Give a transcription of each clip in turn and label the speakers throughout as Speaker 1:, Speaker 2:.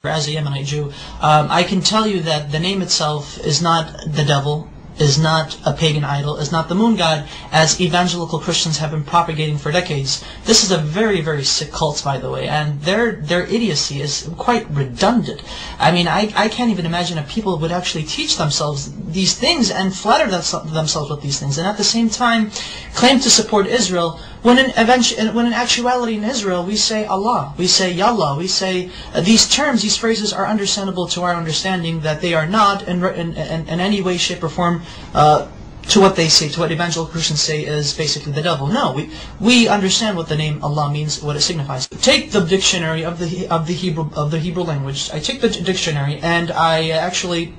Speaker 1: as a Yemenite Jew, I can tell you that the name itself is not the devil, is not a pagan idol, is not the moon god, as evangelical Christians have been propagating for decades. This is a very, very sick cult, by the way, and their idiocy is quite redundant. I mean, I can't even imagine if people would actually teach themselves these things and flatter themselves with these things, and at the same time claim to support Israel, when in actuality in Israel we say Allah, we say Yallah, we say these terms, these phrases are understandable to our understanding, that they are not in any way, shape or form to what they say, to what evangelical Christians say is basically the devil. No, we understand what the name Allah means, what it signifies. Take the dictionary of the Hebrew language. I take the dictionary and I actually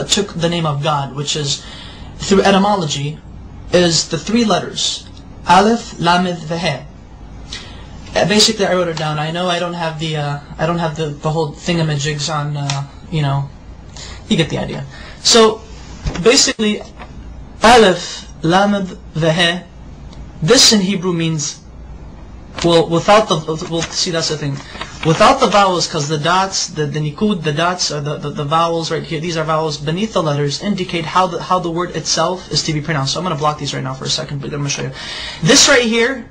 Speaker 1: took the name of God, which is, through etymology, is the three letters Aleph, Lamed, Veh. Basically, I wrote it down. I know I don't have the whole thingamajigs on, you get the idea. So basically, Aleph, Lamed, Veh. This in Hebrew means, see, that's the thing. Without the vowels, because the dots, the nikud, the dots, or the vowels right here, these are vowels beneath the letters, indicate how the word itself is to be pronounced. So I'm going to block these right now for a second, but I'm going to show you. This right here,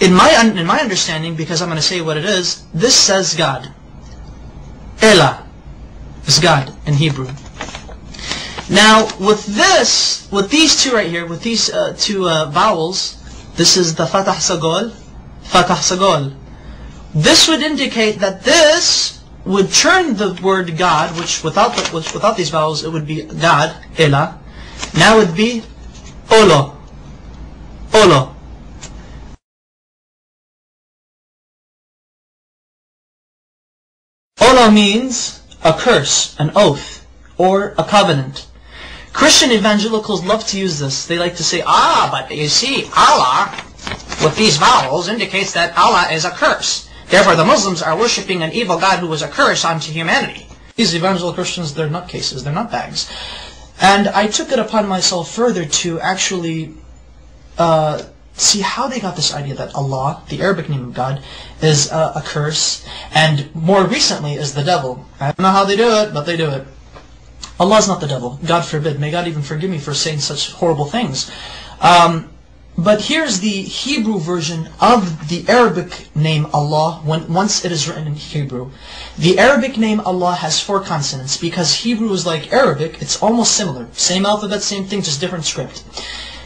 Speaker 1: in my understanding, because I'm going to say what it is, this says God. Elah is God in Hebrew. Now, with these two right here, with these two vowels, this is the Fatah Sagol, Fatah Sagol. This would indicate that this would turn the word God, which without these vowels it would be God, Elah. Now it would be Olo, Olo. Olo means a curse, an oath, or a covenant. Christian evangelicals love to use this. They like to say, but you see, Allah, with these vowels, indicates that Allah is a curse. Therefore, the Muslims are worshipping an evil God who was a curse unto humanity. These evangelical Christians, they're nutcases, they're nutbags. And I took it upon myself further to actually see how they got this idea that Allah, the Arabic name of God, is a curse, and more recently is the devil. I don't know how they do it, but they do it. Allah is not the devil. God forbid. May God even forgive me for saying such horrible things. But here's the Hebrew version of the Arabic name Allah once it is written in Hebrew. The Arabic name Allah has 4 consonants because Hebrew is like Arabic. It's almost similar. Same alphabet, same thing, just different script.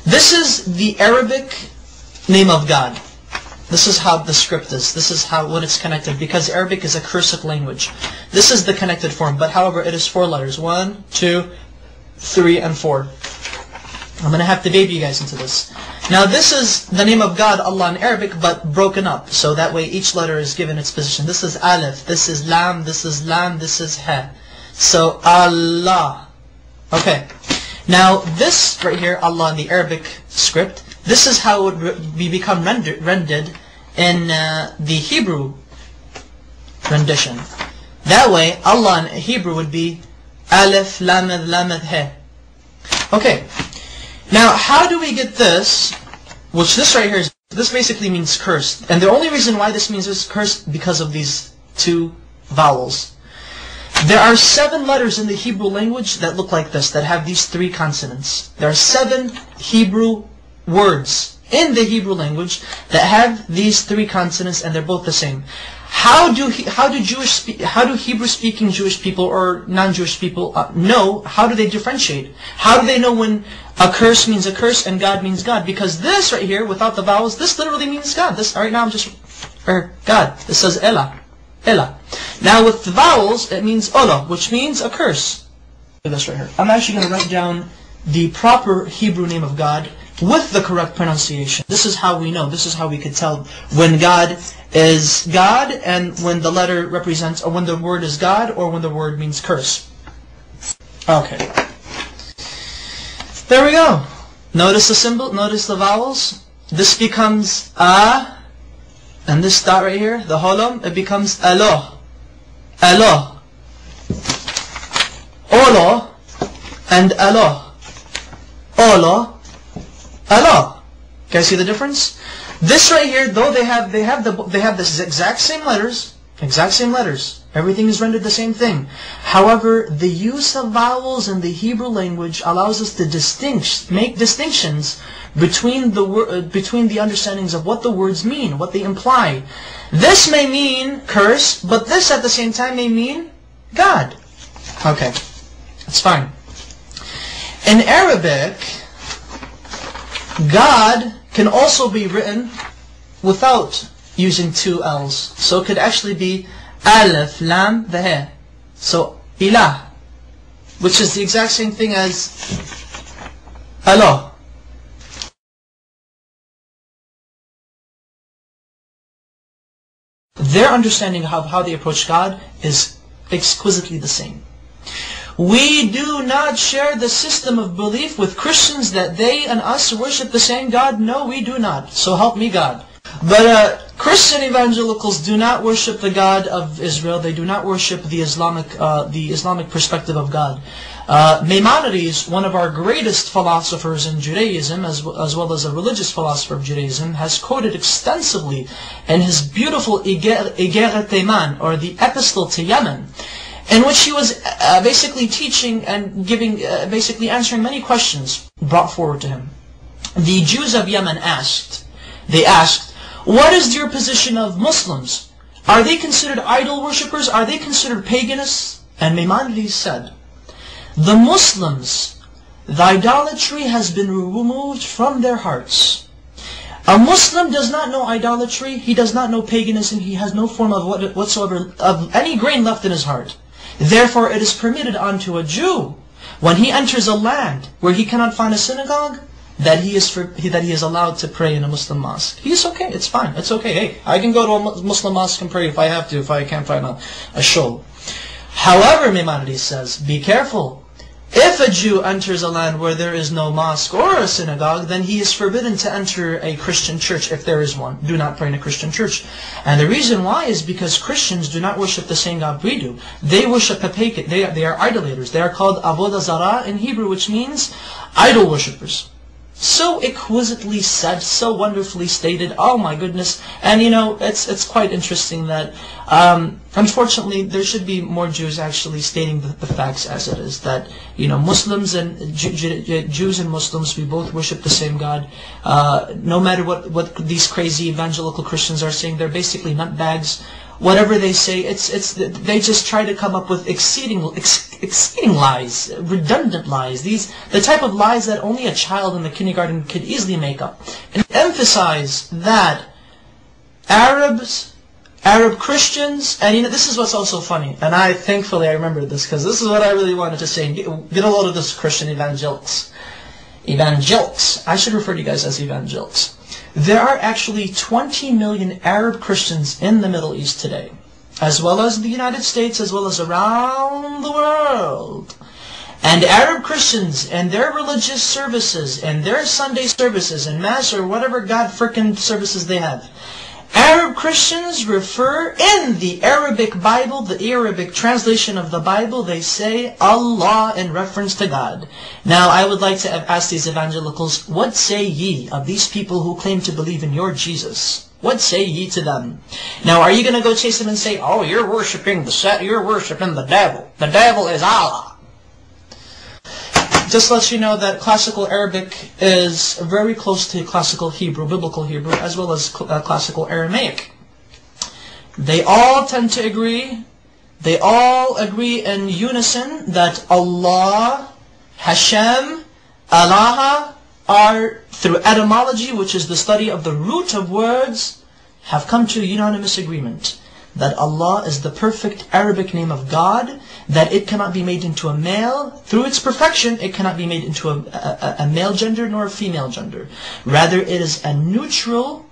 Speaker 1: This is the Arabic name of God. This is how the script is. This is when it's connected, because Arabic is a cursive language. This is the connected form, but however it is 4 letters. 1, 2, 3, and 4. I'm going to have to baby you guys into this. Now this is the name of God, Allah in Arabic, but broken up. So that way each letter is given its position. This is Aleph, this is Lam, this is Lam, this is Ha. So Allah. Okay. Now this right here, Allah in the Arabic script, this is how it would become rendered in the Hebrew rendition. That way, Allah in Hebrew would be Aleph, Lamed, Lamed, He. Okay. Now, how do we get this? Which this right here is, this basically means cursed. And the only reason why this means it's cursed because of these 2 vowels. There are 7 letters in the Hebrew language that look like this, that have these 3 consonants. There are 7 Hebrew words in the Hebrew language that have these 3 consonants, and they're both the same. How do Hebrew-speaking Jewish people or non-Jewish people know? How do they differentiate? How do they know when a curse means a curse and God means God? Because this right here, without the vowels, this literally means God. This right now I'm just God. This says Elah, Elah. Now with the vowels, it means Ola, which means a curse. This right here. I'm actually going to write down the proper Hebrew name of God with the correct pronunciation. This is how we know. This is how we could tell when God is God and when the letter represents, or when the word is God, or when the word means curse. Okay. There we go. Notice the symbol, notice the vowels. This becomes A, and this dot right here, the holom, it becomes Alo. Alo. Olo and Alo. Olo, Alo. Can you see the difference? This right here, though they have the exact same letters, Exact same letters. Everything is rendered the same thing. However, the use of vowels in the Hebrew language allows us to make distinctions between the understandings of what the words mean, what they imply. This may mean curse, but this at the same time may mean God. Okay, that's fine. In Arabic, God can also be written without using two L's. So it could actually be Alif, Lam, the He. So, Ilah, which is the exact same thing as Allah. Their understanding of how they approach God is exquisitely the same. We do not share the system of belief with Christians that they and us worship the same God. No, we do not. So help me God. But Christian evangelicals do not worship the God of Israel. They do not worship the Islamic perspective of God. Maimonides, one of our greatest philosophers in Judaism, as well as a religious philosopher of Judaism, has quoted extensively in his beautiful Igeret Tayman, or the Epistle to Yemen, in which he was basically teaching and basically answering many questions brought forward to him. The Jews of Yemen asked, what is your position of Muslims? Are they considered idol worshippers? Are they considered paganists? And Maimonides said, the Muslims, the idolatry has been removed from their hearts. A Muslim does not know idolatry, he does not know paganism, he has no form of whatsoever of any grain left in his heart. Therefore it is permitted unto a Jew, when he enters a land where he cannot find a synagogue, that he is allowed to pray in a Muslim mosque. He's okay, it's fine, it's okay. Hey, I can go to a Muslim mosque and pray if I have to, if I can't find a shul. However, Maimonides says, be careful. If a Jew enters a land where there is no mosque or a synagogue, then he is forbidden to enter a Christian church if there is one. Do not pray in a Christian church. And the reason why is because Christians do not worship the same God we do. They worship a pagan. They are idolaters. They are called Avodah Zarah in Hebrew, which means idol worshippers. So exquisitely said, so wonderfully stated. Oh my goodness! And you know, it's quite interesting that unfortunately there should be more Jews actually stating the facts as it is. That Muslims and Jews and Muslims, we both worship the same God. No matter what these crazy evangelical Christians are saying, they're basically nutbags. Whatever they say, they just try to come up with exceeding lies, redundant lies. The type of lies that only a child in the kindergarten could easily make up. And emphasize that Arab Christians, and this is what's also funny, and thankfully I remember this because this is what I really wanted to say. Get a load of this, Christian evangelicals. I should refer to you guys as evangelicals. There are actually 20 million Arab Christians in the Middle East today, as well as the United States, as well as around the world. And Arab Christians and their religious services and their Sunday services and Mass or whatever God frickin' services they have, Arab Christians refer in the Arabic Bible, the Arabic translation of the Bible, they say Allah in reference to God. Now I would like to ask these evangelicals, what say ye of these people who claim to believe in your Jesus? What say ye to them? Now are you going to go chase them and say, oh, you're worshiping the devil. The devil is Allah. Just to let you know that classical Arabic is very close to classical Hebrew, biblical Hebrew, as well as classical Aramaic. They all tend to agree, they all agree in unison that Allah, Hashem, Allah are, through etymology, which is the study of the root of words, have come to unanimous agreement that Allah is the perfect Arabic name of God, that it cannot be made into a male. Through its perfection, it cannot be made into a male gender nor a female gender. Rather, it is a neutral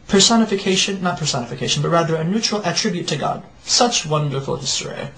Speaker 1: personification, not personification, but rather a neutral attribute to God. Such wonderful history.